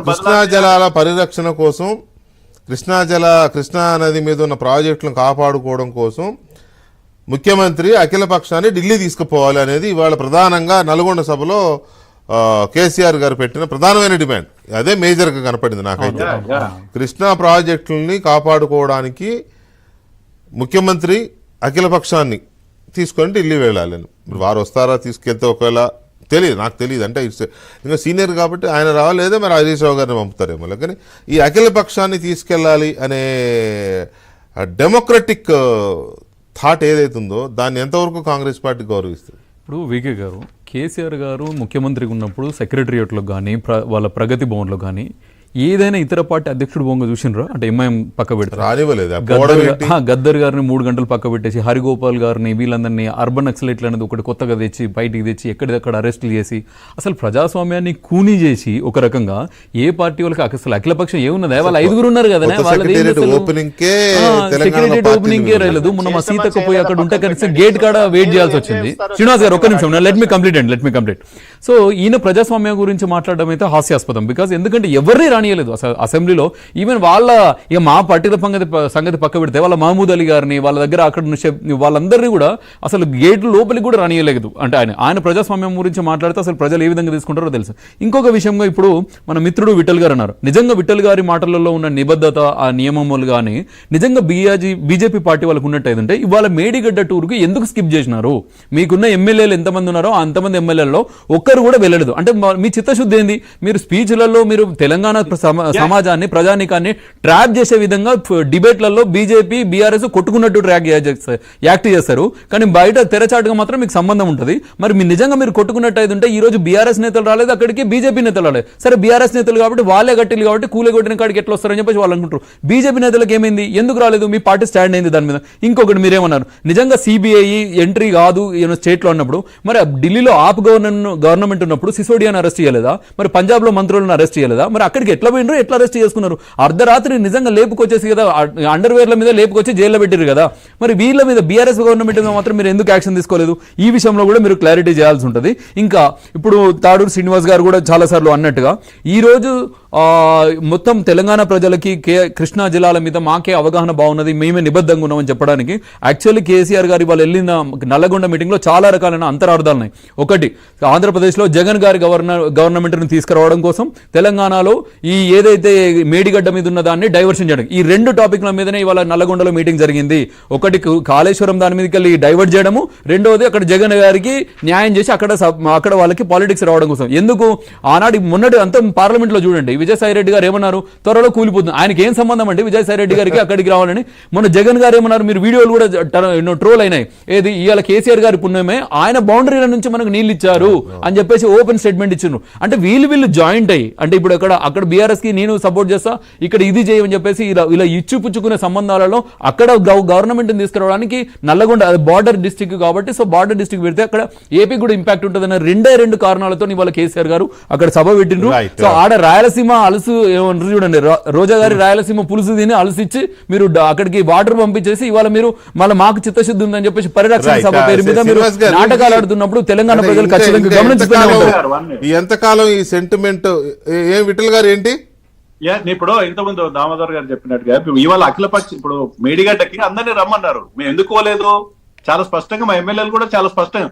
కృష్ణా జలాల పరిరక్షణ కోసం కృష్ణా నది మీద ఉన్న ప్రాజెక్టులను కాపాడుకోవడం కోసం ముఖ్యమంత్రి అఖిల పక్షాన్ని ఢిల్లీ తీసుకుపోవాలి అనేది ఇవాళ ప్రధానంగా నల్గొండ సభలో కేసీఆర్ గారు పెట్టిన ప్రధానమైన డిమాండ్. అదే మేజర్గా కనపడింది నాకైతే. కృష్ణా ప్రాజెక్టులని కాపాడుకోవడానికి ముఖ్యమంత్రి అఖిల పక్షాన్ని తీసుకొని ఢిల్లీ వెళ్ళాలని. వారు వస్తారా, తీసుకెళ్తే ఒకవేళ నాకు తెలియదు, అంటే ఇంకా సీనియర్ కాబట్టి ఆయన రావాలేదో మరి హరీష్ రావు గారిని పంపుతారేమో. కానీ ఈ అఖిల పక్షాన్ని తీసుకెళ్ళాలి అనే డెమోక్రటిక్ థాట్ ఏదైతుందో దాన్ని ఎంతవరకు కాంగ్రెస్ పార్టీ గౌరవిస్తుంది? ఇప్పుడు వికే గారు, కేసీఆర్ గారు ముఖ్యమంత్రిగా ఉన్నప్పుడు సెక్రటరియట్లో కానీ వాళ్ళ ప్రగతి భవన్లో కానీ ఏదైనా ఇతర పార్టీ అధ్యక్షుడు బొంగ చూసినరా? అంటే ఎంఐఎం పక్క పెడతారు, గద్దర్ గారిని 3 గంటలు పక్క పెట్టేసి హరిగోపాల్ గారిని వీళ్ళందరినీ అర్బన్ నక్సలైట్లు అనేది ఒకటి కొత్తగా తెచ్చి బయటికి తెచ్చి ఎక్కడిదక్కడ అరెస్టులు చేసి అసలు ప్రజాస్వామ్యాన్ని కూనీ చేసి ఒక రకంగా ఏ పార్టీ వాళ్ళకి అసలు అఖిలపక్షం ఏమున్నది? వాళ్ళు 5 ఉన్నారు కదా, సెక్రటరియట్ ఓపెనింగ్ రాలేదు. మొన్న మా సీతకు పోయి అక్కడ ఉంటే కనీసం గేట్ కాడ వెయిట్ చేయాల్సి వచ్చింది. శ్రీనివాస్ గారు ఒక్క నిమిషం, లెట్ మీ కంప్లీట్. సో ఈయన ప్రజాస్వామ్యం గురించి మాట్లాడడం అయితే హాస్యాస్పదం. బికాస్ ఎందుకంటే ఎవరిని రానియలేదు అసెంబ్లీలో. ఈవెన్ వాళ్ళ ఇక మా పార్టీల సంగతి పక్క పెడితే వాళ్ళ మహమూద్ అలీ గారిని వాళ్ళ దగ్గర అక్కడ వాళ్ళందరినీ కూడా అసలు గేట్ లోపలికి కూడా రానియలేదు. అంటే ఆయన ప్రజాస్వామ్యం గురించి మాట్లాడితే అసలు ప్రజలు ఏ విధంగా తీసుకుంటారో తెలుసు. ఇంకొక విషయంగా ఇప్పుడు మన మిత్రుడు విఠల్ గారు అన్నారు, నిజంగా విఠల్ గారి మాటలలో ఉన్న నిబద్ధత, ఆ నియమములు కానీ నిజంగా బీజేపీ పార్టీ వాళ్ళకు ఉన్నట్టయితే ఇవాళ మేడిగడ్డ టూర్కి ఎందుకు స్కిప్ చేసినారు? మీకున్న ఎమ్మెల్యేలు ఎంతమంది ఉన్నారో అంతమంది ఎమ్మెల్యేలలో ఒక్కరు కూడా వెళ్ళలేదు. అంటే మీ చిత్తశుద్ధి ఏంది? మీరు స్పీచ్లలో మీరు తెలంగాణ సమాజాన్ని, ప్రజానికాన్ని ట్రాప్ చేసే విధంగా డిబేట్లలో బీజేపీ బీఆర్ఎస్ కొట్టుకున్నట్టు యాక్ట్ చేస్తారు. కానీ బయట తెరచాటుగా మాత్రం మీకు సంబంధం ఉంటుంది. మరి నిజంగా మీరు కొట్టుకున్నట్టు అయితే ఈ రోజు బీఆర్ఎస్ నేతలు రాలేదు, అక్కడికి బీజేపీ నేతలు రాలేదు. సరే బీఆర్ఎస్ నేతలు కాబట్టి వాళ్ళే గట్టిలు కాబట్టి కూలే కొట్టిన కాడికి ఎట్లా వస్తారని చెప్పేసి వాళ్ళు అనుకుంటారు. బీజేపీ నేతలకు ఏమైంది, ఎందుకు రాలేదు? మీ పార్టీ స్టాండ్ అయింది దాని మీద. ఇంకొకటి మీరేమన్నారు, నిజంగా సిబిఐ ఎంట్రీ కాదు స్టేట్ లో అన్నప్పుడు మరి ఢిల్లీలో ఆప్ గవర్నమెంట్ ఉన్నప్పుడు సిసోడియాని అరెస్ట్ చేయలేదా? మరి పంజాబ్ లో మంత్రులను అరెస్ట్ చేయలేదా? మరి అక్కడికి ఎట్లా పోయినరు, ఎట్లా అరెస్ట్ చేసుకున్నారు? అర్ధరాత్రి నిజంగా లేపుకొచ్చేసి కదా, అండర్వేర్ల మీద లేపుకొచ్చి జైల్లో పెట్టారు కదా. మరి వీళ్ళ మీద బీఆర్ఎస్ గవర్నమెంట్ మీద మాత్రం మీరు ఎందుకు యాక్షన్ తీసుకోలేదు? ఈ విషయంలో కూడా మీరు క్లారిటీ చేయాల్సి ఉంటుంది. ఇంకా ఇప్పుడు తాడూరు శ్రీనివాస్ గారు కూడా చాలాసార్లు అన్నట్టుగా ఈ రోజు మొత్తం తెలంగాణ ప్రజలకి కృష్ణా జిల్లాల మీద మాకే అవగాహన బాగున్నది, మేమే నిబద్ధంగా ఉన్నామని చెప్పడానికి యాక్చువల్లీ కేసీఆర్ గారు వాళ్ళు వెళ్ళిన నల్లగొండ మీటింగ్ లో చాలా రకాలైన అంతరార్థాలు ఉన్నాయి. ఒకటి, ఆంధ్రప్రదేశ్లో జగన్ గారి గవర్నమెంట్ని తీసుకురావడం కోసం తెలంగాణలో ఈ ఏదైతే మేడిగడ్డ మీద ఉన్న దాన్ని డైవర్షన్ చేయడం, ఈ 2 టాపిక్ల మీదనే ఇవాళ నల్లగొండలో మీటింగ్ జరిగింది. ఒకటి కాళేశ్వరం దాని మీదకి వెళ్ళి డైవర్ట్ చేయడము, రెండవది అక్కడ జగన్ గారికి న్యాయం చేసి అక్కడ వాళ్ళకి పాలిటిక్స్ రావడం కోసం. ఎందుకు ఆనాడు మొన్నటి అంత పార్లమెంట్ లో చూడండి, విజయసాయి రెడ్డి గారు ఏమన్నారు, త్వరలో కూలిపోతుంది. ఆయనకి ఏం సంబంధం అండి విజయసాయి రెడ్డి గారికి అక్కడికి రావాలని? మొన్న జగన్ గారు ఏమన్నారు, మీరు వీడియోలు కూడా ట్రోల్ అయినాయి, ఏది ఇవాళ కేసీఆర్ గారి పుణ్యమే ఆయన బౌండరీల నుంచి మనకు నీళ్ళు ఇచ్చారు అని చెప్పేసి ఓపెన్ స్టేట్మెంట్ ఇచ్చారు. అంటే వీళ్ళు జాయింట్ అయ్యి, అంటే ఇప్పుడు అక్కడ బీఆర్ఎస్ కి నేను సపోర్ట్ చేస్తా, ఇక్కడ ఇది చేయమని చెప్పేసి ఇలా ఇచ్చిపుచ్చుకునే సంబంధాలలో అక్కడ గవర్నమెంట్ తీసుకురావడానికి నల్లగొండ బార్డర్ డిస్టిక్ కాబట్టి, సో బార్డర్ డిస్టిక్ పెడితే అక్కడ ఏపీ కూడా ఇంపాక్ట్ ఉంటుంది అన్న 2 కారణాలతో ఇవాళ కేసీఆర్ గారు అక్కడ సభ పెట్టిండ్రు. సో ఆడ రాయలసీమ అలసు ఏమన్నారు చూడండి, రోజా గారి రాయలసీమ పులుసు తిని అలసిచ్చి మీరు అక్కడికి వాటర్ పంపించేసి ఇవాళ మీరు మళ్ళీ మాకు చిత్తశుద్ధి ఉందని చెప్పేసి పరిరక్షణ సభ పేరు మీద మీరు నాటకాలు ఆడుతున్నప్పుడు తెలంగాణ ప్రజలు ఖచ్చితంగా గమనించుతున్నారు. ఎంతకాలం ఈ సెంటిమెంట్ విఠల్ గారు ఏంటి ఇప్పుడు ఇంతకుముందు దామోదర్ గారు చెప్పినట్టుగా ఇవాళ అఖిలపక్ష ఇప్పుడు మేడిగడ్డకి అందరినీ రమ్మన్నారు, మేము ఎందుకు పోలేదు? చాలా స్పష్టంగా మా ఎమ్మెల్యేలు కూడా చాలా స్పష్టంగా